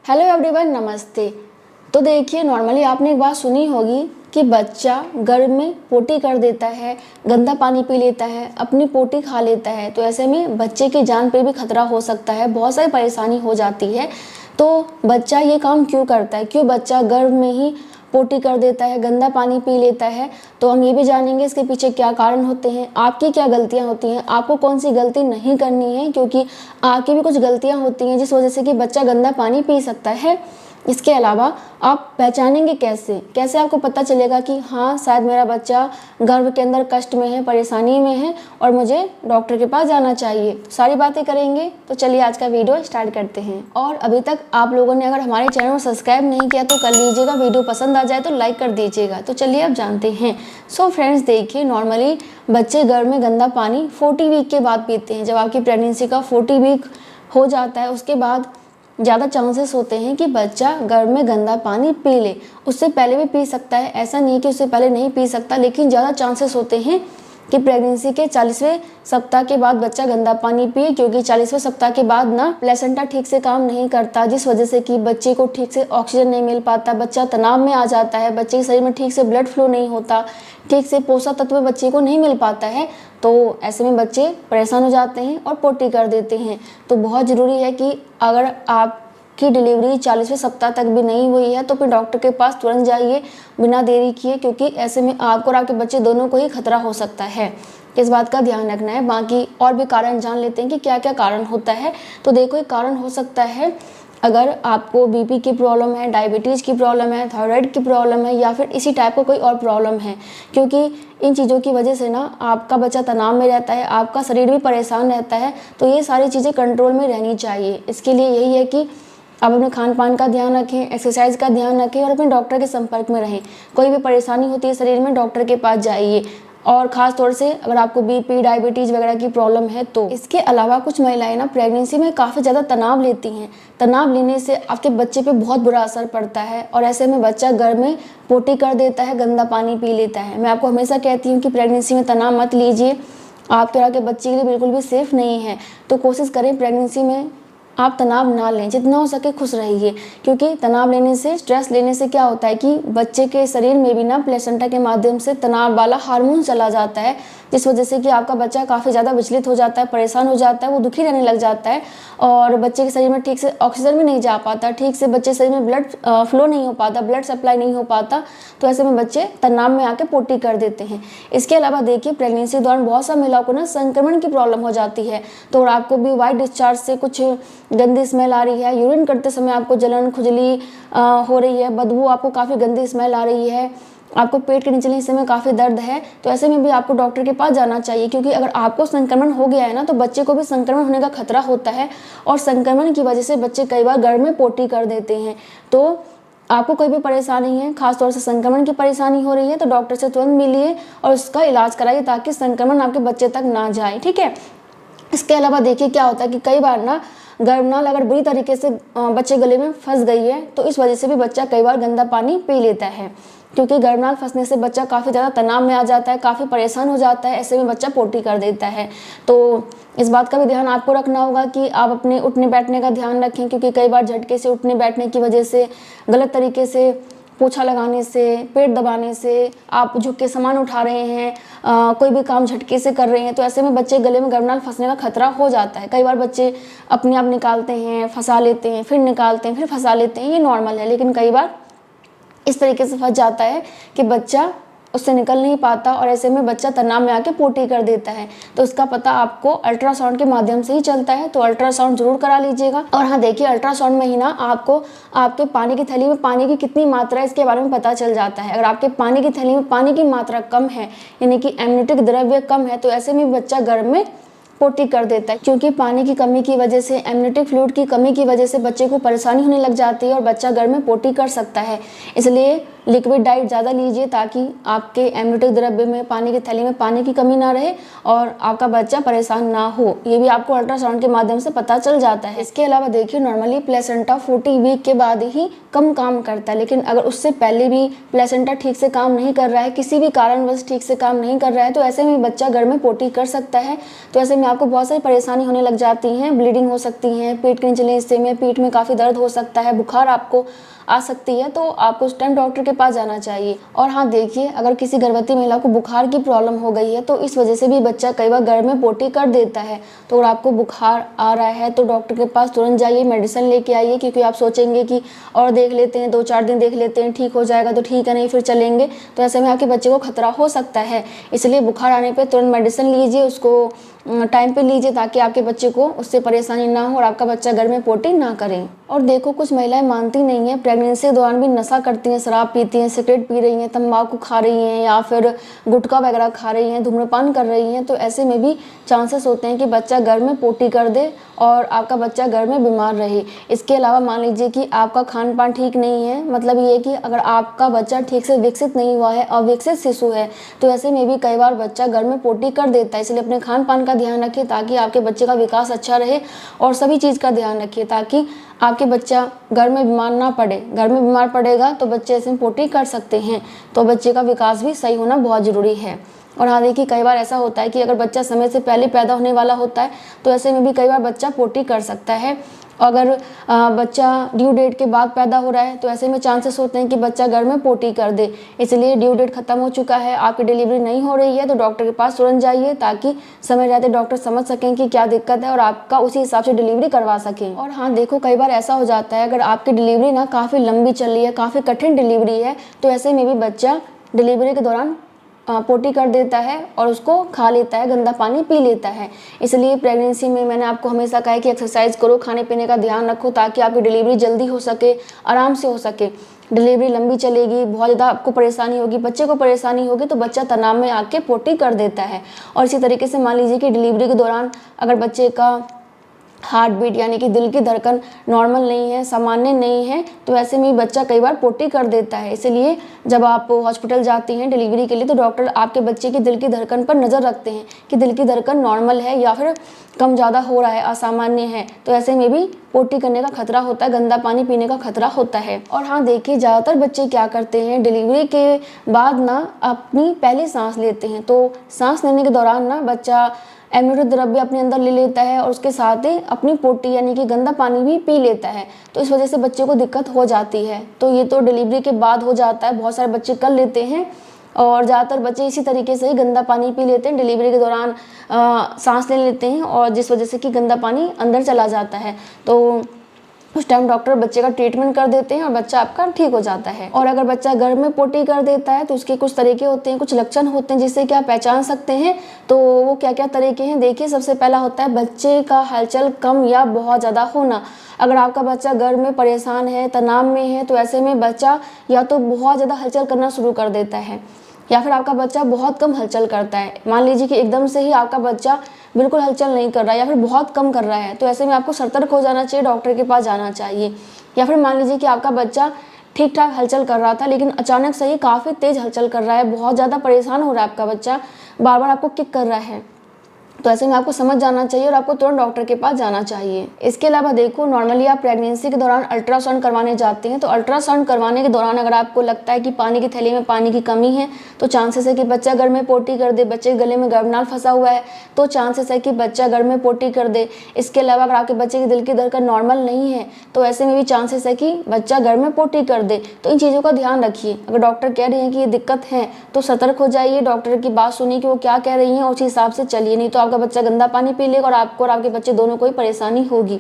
Hello everyone, नमस्ते। तो देखिए, नॉर्मली आपने एक बात सुनी होगी कि बच्चा गर्म में पोटी कर देता है, गंदा पानी पी लेता है, अपनी पोटी खा लेता है। तो ऐसे में बच्चे की जान पे भी खतरा हो सकता है, बहुत सारी परेशानी हो जाती है। तो बच्चा ये काम क्यों करता है, क्यों बच्चा गर्म में ही पोटी कर देता है, गंदा पानी पी लेता है? तो हम ये भी जानेंगे इसके पीछे क्या कारण होते हैं, आपकी क्या गलतियां होती हैं, आपको कौन सी गलती नहीं करनी है, क्योंकि आपकी भी कुछ गलतियां होती हैं जिस वजह से कि बच्चा गंदा पानी पी सकता है। इसके अलावा आप पहचानेंगे कैसे आपको पता चलेगा कि हाँ, शायद मेरा बच्चा गर्भ के अंदर कष्ट में है, परेशानी में है और मुझे डॉक्टर के पास जाना चाहिए। सारी बातें करेंगे। तो चलिए आज का वीडियो स्टार्ट करते हैं। और अभी तक आप लोगों ने अगर हमारे चैनल को सब्सक्राइब नहीं किया तो कर लीजिएगा, वीडियो पसंद आ जाए तो लाइक कर दीजिएगा। तो चलिए अब जानते हैं। सो फ्रेंड्स, देखिए, नॉर्मली बच्चे गर्भ में गंदा पानी 40 वीक के बाद पीते हैं। जब आपकी प्रेगनेंसी का 40 वीक हो जाता है उसके बाद ज़्यादा चांसेस होते हैं कि बच्चा गर्भ में गंदा पानी पी ले। उससे पहले भी पी सकता है, ऐसा नहीं कि उससे पहले नहीं पी सकता, लेकिन ज़्यादा चांसेस होते हैं कि प्रेगनेंसी के 40वें सप्ताह के बाद बच्चा गंदा पानी पिए, क्योंकि 40वें सप्ताह के बाद ना प्लेसेंटा ठीक से काम नहीं करता, जिस वजह से कि बच्चे को ठीक से ऑक्सीजन नहीं मिल पाता, बच्चा तनाव में आ जाता है, बच्चे के शरीर में ठीक से ब्लड फ्लो नहीं होता, ठीक से पोषक तत्व बच्चे को नहीं मिल पाता है। तो ऐसे में बच्चे परेशान हो जाते हैं और पोटी कर देते हैं। तो बहुत ज़रूरी है कि अगर आपकी डिलीवरी 40वें सप्ताह तक भी नहीं हुई है तो फिर डॉक्टर के पास तुरंत जाइए, बिना देरी किए, क्योंकि ऐसे में आपको और आपके बच्चे दोनों को ही खतरा हो सकता है। इस बात का ध्यान रखना है। बाकी और भी कारण जान लेते हैं कि क्या क्या कारण होता है। तो देखो, एक कारण हो सकता है अगर आपको बीपी की प्रॉब्लम है, डायबिटीज़ की प्रॉब्लम है, थायराइड की प्रॉब्लम है, या फिर इसी टाइप का कोई और प्रॉब्लम है, क्योंकि इन चीज़ों की वजह से ना आपका बच्चा तनाव में रहता है, आपका शरीर भी परेशान रहता है। तो ये सारी चीज़ें कंट्रोल में रहनी चाहिए। इसके लिए यही है कि आप अपने खान पान का ध्यान रखें, एक्सरसाइज का ध्यान रखें और अपने डॉक्टर के संपर्क में रहें। कोई भी परेशानी होती है शरीर में, डॉक्टर के पास जाइए, और ख़ास तौर से अगर आपको बीपी, डायबिटीज़ वगैरह की प्रॉब्लम है तो। इसके अलावा कुछ महिलाएं ना प्रेगनेंसी में काफ़ी ज़्यादा तनाव लेती हैं। तनाव लेने से आपके बच्चे पे बहुत बुरा असर पड़ता है और ऐसे में बच्चा गर्भ में पोटी कर देता है, गंदा पानी पी लेता है। मैं आपको हमेशा कहती हूँ कि प्रेगनेंसी में तनाव मत लीजिए, आपके और आपके बच्चे के लिए बिल्कुल भी सेफ़ नहीं है। तो कोशिश करें प्रेगनेंसी में आप तनाव ना लें, जितना हो सके खुश रहिए, क्योंकि तनाव लेने से, स्ट्रेस लेने से क्या होता है कि बच्चे के शरीर में भी ना प्लेसेंटा के माध्यम से तनाव वाला हार्मोन चला जाता है, जिस वजह से कि आपका बच्चा काफ़ी ज़्यादा विचलित हो जाता है, परेशान हो जाता है, वो दुखी रहने लग जाता है और बच्चे के शरीर में ठीक से ऑक्सीजन भी नहीं जा पाता, ठीक से बच्चे शरीर में ब्लड फ्लो नहीं हो पाता, ब्लड सप्लाई नहीं हो पाता। तो ऐसे में बच्चे तनाव में आके पोटी कर देते हैं। इसके अलावा देखिए, प्रेगनेंसी दौरान बहुत सा महिलाओं को ना संक्रमण की प्रॉब्लम हो जाती है। तो आपको भी वाइट डिस्चार्ज से कुछ गंदी स्मेल आ रही है, यूरिन करते समय आपको जलन, खुजली हो रही है, बदबू, आपको काफ़ी गंदी स्मेल आ रही है, आपको पेट के निचले हिस्से में काफ़ी दर्द है, तो ऐसे में भी आपको डॉक्टर के पास जाना चाहिए, क्योंकि अगर आपको संक्रमण हो गया है ना तो बच्चे को भी संक्रमण होने का खतरा होता है और संक्रमण की वजह से बच्चे कई बार गर्भ में पोटी कर देते हैं। तो आपको कोई भी परेशानी है, खासतौर से संक्रमण की परेशानी हो रही है, तो डॉक्टर से तुरंत मिलिए और उसका इलाज कराइए ताकि संक्रमण आपके बच्चे तक ना जाए, ठीक है। इसके अलावा देखिए, क्या होता है कि कई बार ना गर्भनाल अगर बुरी तरीके से बच्चे गले में फंस गई है तो इस वजह से भी बच्चा कई बार गंदा पानी पी लेता है, क्योंकि गर्भनाल फंसने से बच्चा काफ़ी ज़्यादा तनाव में आ जाता है, काफ़ी परेशान हो जाता है, ऐसे में बच्चा पोटी कर देता है। तो इस बात का भी ध्यान आपको रखना होगा कि आप अपने उठने बैठने का ध्यान रखें, क्योंकि कई बार झटके से उठने बैठने की वजह से, गलत तरीके से पोछा लगाने से, पेट दबाने से, आप झुक के सामान उठा रहे हैं, कोई भी काम झटके से कर रहे हैं, तो ऐसे में बच्चे गले में गर्भनाल फंसने का खतरा हो जाता है। कई बार बच्चे अपने आप निकालते हैं, फंसा लेते हैं, फिर निकालते हैं, फिर फंसा लेते हैं, ये नॉर्मल है। लेकिन कई बार इस तरीके से फंस जाता है कि बच्चा उससे निकल नहीं पाता और ऐसे में बच्चा तनाव में आके पोटी कर देता है। तो इसका पता आपको अल्ट्रासाउंड के माध्यम से ही चलता है, तो अल्ट्रासाउंड जरूर करा लीजिएगा। और हाँ देखिए, अल्ट्रासाउंड में ही ना आपको आपके पानी की थैली में पानी की कितनी मात्रा है इसके बारे में पता चल जाता है। अगर आपके पानी की थैली में पानी की मात्रा कम है, यानी कि एमनियोटिक द्रव्य कम है, तो ऐसे में बच्चा गर्भ में पोटी कर देता है, क्योंकि पानी की कमी की वजह से, एमनियोटिक फ्लूइड की कमी की वजह से बच्चे को परेशानी होने लग जाती है और बच्चा गर्भ में पोटी कर सकता है। इसलिए लिक्विड डाइट ज़्यादा लीजिए ताकि आपके एमनियोटिक द्रव्य में, पानी की थैली में पानी की कमी ना रहे और आपका बच्चा परेशान ना हो। ये भी आपको अल्ट्रासाउंड के माध्यम से पता चल जाता है। इसके अलावा देखिए नॉर्मली प्लेसेंटा 40 वीक के बाद ही कम काम करता है, लेकिन अगर उससे पहले भी प्लेसेंटा ठीक से काम नहीं कर रहा है, किसी भी कारणवश ठीक से काम नहीं कर रहा है, तो ऐसे में बच्चा घर में पोटी कर सकता है। तो ऐसे में आपको बहुत सारी परेशानी होने लग जाती हैं, ब्लीडिंग हो सकती है, पेट के निचले हिस्से में, पीठ में काफ़ी दर्द हो सकता है, बुखार आपको आ सकती है, तो आपको उस टाइम डॉक्टर के पास जाना चाहिए। और हाँ देखिए, अगर किसी गर्भवती महिला को बुखार की प्रॉब्लम हो गई है तो इस वजह से भी बच्चा कई बार घर में पोटी कर देता है। तो अगर आपको बुखार आ रहा है तो डॉक्टर के पास तुरंत जाइए, मेडिसिन लेके आइए, क्योंकि आप सोचेंगे कि और देख लेते हैं, 2-4 दिन देख लेते हैं, ठीक हो जाएगा तो ठीक है, नहीं फिर चलेंगे, तो ऐसे में आपके बच्चे को खतरा हो सकता है। इसलिए बुखार आने पर तुरंत मेडिसिन लीजिए, उसको टाइम पे लीजिए ताकि आपके बच्चे को उससे परेशानी ना हो और आपका बच्चा घर में पोटी ना करे। और देखो कुछ महिलाएं मानती नहीं हैं, प्रेगनेंसी के दौरान भी नशा करती हैं, शराब पीती हैं, सिगरेट पी रही हैं, तंबाकू खा रही हैं या फिर गुटखा वगैरह खा रही हैं, धूम्रपान कर रही हैं, तो ऐसे में भी चांसेस होते हैं कि बच्चा घर में पोटी कर दे और आपका बच्चा घर में बीमार रहे। इसके अलावा मान लीजिए कि आपका खान पान ठीक नहीं है, मतलब ये कि अगर आपका बच्चा ठीक से विकसित नहीं हुआ है, अविकसित शिशु है, तो ऐसे में भी कई बार बच्चा घर में पोटी कर देता है। इसलिए अपने खान पान का ध्यान रखिए ताकि आपके बच्चे का विकास अच्छा रहे और सभी चीज़ का ध्यान रखिए ताकि आपके बच्चा घर में बीमार ना पड़े। घर में बीमार पड़ेगा तो बच्चे ऐसे में पोटी कर सकते हैं, तो बच्चे का विकास भी सही होना बहुत ज़रूरी है। और हाँ देखिए, कई बार ऐसा होता है कि अगर बच्चा समय से पहले पैदा होने वाला होता है तो ऐसे में भी कई बार बच्चा पोटी कर सकता है। अगर बच्चा ड्यू डेट के बाद पैदा हो रहा है तो ऐसे में चांसेस होते हैं कि बच्चा घर में पोटी कर दे। इसलिए ड्यू डेट खत्म हो चुका है, आपकी डिलीवरी नहीं हो रही है, तो डॉक्टर के पास तुरंत जाइए ताकि समय रहते डॉक्टर समझ सकें कि क्या दिक्कत है और आपका उसी हिसाब से डिलीवरी करवा सकें। और हाँ देखो, कई बार ऐसा हो जाता है अगर आपकी डिलीवरी ना काफ़ी लंबी चल रही है, काफ़ी कठिन डिलीवरी है, तो ऐसे में भी बच्चा डिलीवरी के दौरान पोटी कर देता है और उसको खा लेता है, गंदा पानी पी लेता है। इसलिए प्रेगनेंसी में मैंने आपको हमेशा कहा है कि एक्सरसाइज करो, खाने पीने का ध्यान रखो ताकि आपकी डिलीवरी जल्दी हो सके, आराम से हो सके। डिलीवरी लंबी चलेगी, बहुत ज़्यादा आपको परेशानी होगी, बच्चे को परेशानी होगी, तो बच्चा तनाव में आके पोटी कर देता है। और इसी तरीके से मान लीजिए कि डिलीवरी के दौरान अगर बच्चे का हार्ट बीट यानी कि दिल की धड़कन नॉर्मल नहीं है, सामान्य नहीं है, तो ऐसे में बच्चा कई बार पोटी कर देता है। इसलिए जब आप हॉस्पिटल जाती हैं डिलीवरी के लिए तो डॉक्टर आपके बच्चे की दिल की धड़कन पर नज़र रखते हैं कि दिल की धड़कन नॉर्मल है या फिर कम ज़्यादा हो रहा है, असामान्य है, तो ऐसे में भी पोटी करने का खतरा होता है, गंदा पानी पीने का खतरा होता है। और हाँ देखिए, ज़्यादातर बच्चे क्या करते हैं, डिलीवरी के बाद ना अपनी पहली सांस लेते हैं, तो सांस लेने के दौरान ना बच्चा एमनियोटिक द्रव्य अपने अंदर ले लेता है और उसके साथ ही अपनी पोटी यानी कि गंदा पानी भी पी लेता है, तो इस वजह से बच्चे को दिक्कत हो जाती है। तो ये तो डिलीवरी के बाद हो जाता है, बहुत सारे बच्चे कर लेते हैं और ज़्यादातर बच्चे इसी तरीके से ही गंदा पानी पी लेते हैं, डिलीवरी के दौरान सांस ले लेते हैं और जिस वजह से कि गंदा पानी अंदर चला जाता है, तो उस टाइम डॉक्टर बच्चे का ट्रीटमेंट कर देते हैं और बच्चा आपका ठीक हो जाता है। और अगर बच्चा घर में पोटी कर देता है तो उसके कुछ तरीके होते हैं, कुछ लक्षण होते हैं जिससे कि आप पहचान सकते हैं। तो वो क्या क्या तरीके हैं, देखिए सबसे पहला होता है बच्चे का हलचल कम या बहुत ज़्यादा होना। अगर आपका बच्चा घर में परेशान है, तनाव में है, तो ऐसे में बच्चा या तो बहुत ज़्यादा हलचल करना शुरू कर देता है या फिर आपका बच्चा बहुत कम हलचल करता है। मान लीजिए कि एकदम से ही आपका बच्चा बिल्कुल हलचल नहीं कर रहा है या फिर बहुत कम कर रहा है, तो ऐसे में आपको सतर्क हो जाना चाहिए, डॉक्टर के पास जाना चाहिए। या फिर मान लीजिए कि आपका बच्चा ठीक ठाक हलचल कर रहा था लेकिन अचानक से ही काफ़ी तेज़ हलचल कर रहा है, बहुत ज़्यादा परेशान हो रहा है आपका बच्चा, बार बार आपको किक कर रहा है, तो ऐसे में आपको समझ जाना चाहिए और आपको तुरंत डॉक्टर के पास जाना चाहिए। इसके अलावा देखो, नॉर्मली आप प्रेगनेंसी के दौरान अल्ट्रासाउंड करवाने जाते हैं, तो अल्ट्रासाउंड करवाने के दौरान अगर आपको लगता है कि पानी की थैली में पानी की कमी है, तो चांसेस है कि बच्चा घर में पोटी कर दे। बच्चे के गले में गर्भनाल फंसा हुआ है तो चांसेस है कि बच्चा घर में पोटी कर दे। इसके अलावा अगर आपके बच्चे की दिल की धड़कन नॉर्मल नहीं है तो ऐसे में भी चांसेस है कि बच्चा घर में पोटी कर दे। तो इन चीज़ों का ध्यान रखिए। अगर डॉक्टर कह रहे हैं कि ये दिक्कत है तो सतर्क हो जाइए, डॉक्टर की बात सुनिए कि वो क्या कह रही हैं, उसी हिसाब से चलिए, नहीं तो आपका बच्चा गंदा पानी पी लेगा और आपको और आपके बच्चे दोनों को ही परेशानी होगी।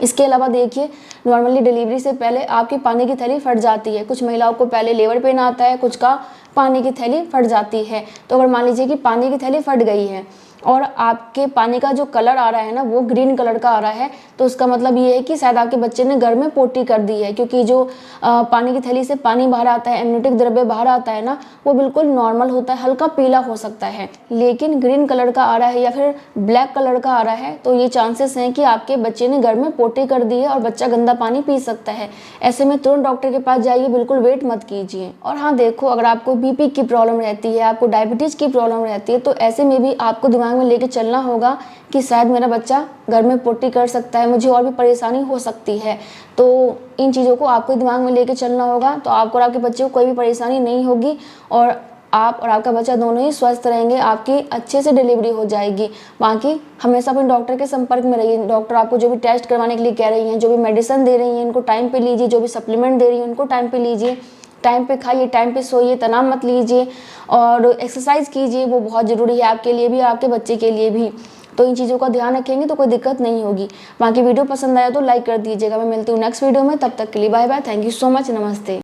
इसके अलावा देखिए, नॉर्मली डिलीवरी से पहले आपकी पानी की थैली फट जाती है। कुछ महिलाओं को पहले लेबर पेन आता है, कुछ का पानी की थैली फट जाती है। तो अगर मान लीजिए कि पानी की थैली फट गई है और आपके पानी का जो कलर आ रहा है ना वो ग्रीन कलर का आ रहा है, तो उसका मतलब ये है कि शायद आपके बच्चे ने घर में पोटी कर दी है, क्योंकि जो पानी की थैली से पानी बाहर आता है, एमनियोटिक द्रव्य बाहर आता है ना, वो बिल्कुल नॉर्मल होता है, हल्का पीला हो सकता है। लेकिन ग्रीन कलर का आ रहा है या फिर ब्लैक कलर का आ रहा है, तो ये चांसेस हैं कि आपके बच्चे ने घर में पोटी कर दी है और बच्चा गंदा पानी पी सकता है। ऐसे में तुरंत डॉक्टर के पास जाइए, बिल्कुल वेट मत कीजिए। और हाँ देखो, अगर आपको बीपी की प्रॉब्लम रहती है, आपको डायबिटीज़ की प्रॉब्लम रहती है, तो ऐसे में भी आपको दिमाग में लेके चलना होगा कि शायद मेरा बच्चा घर में पोटी कर सकता है, मुझे और भी परेशानी हो सकती है। तो इन चीज़ों को आपको दिमाग में लेके चलना होगा, तो आपको और आपके बच्चे को कोई भी परेशानी नहीं होगी और आप और आपका बच्चा दोनों ही स्वस्थ रहेंगे, आपकी अच्छे से डिलीवरी हो जाएगी। बाकी हमेशा अपने डॉक्टर के संपर्क में रहिए। डॉक्टर आपको जो भी टेस्ट करवाने के लिए कह रही हैं, जो भी मेडिसिन दे रही हैं, इनको टाइम पे लीजिए। जो भी सप्लीमेंट दे रही हैं उनको टाइम पे लीजिए, टाइम पे खाइए, टाइम पे सोइए, तनाव मत लीजिए और एक्सरसाइज कीजिए, वो बहुत ज़रूरी है आपके लिए भी और आपके बच्चे के लिए भी। तो इन चीज़ों का ध्यान रखेंगे तो कोई दिक्कत नहीं होगी। बाकी वीडियो पसंद आया तो लाइक कर दीजिएगा। मैं मिलती हूँ नेक्स्ट वीडियो में, तब तक के लिए bye bye, thank you so much, नमस्ते।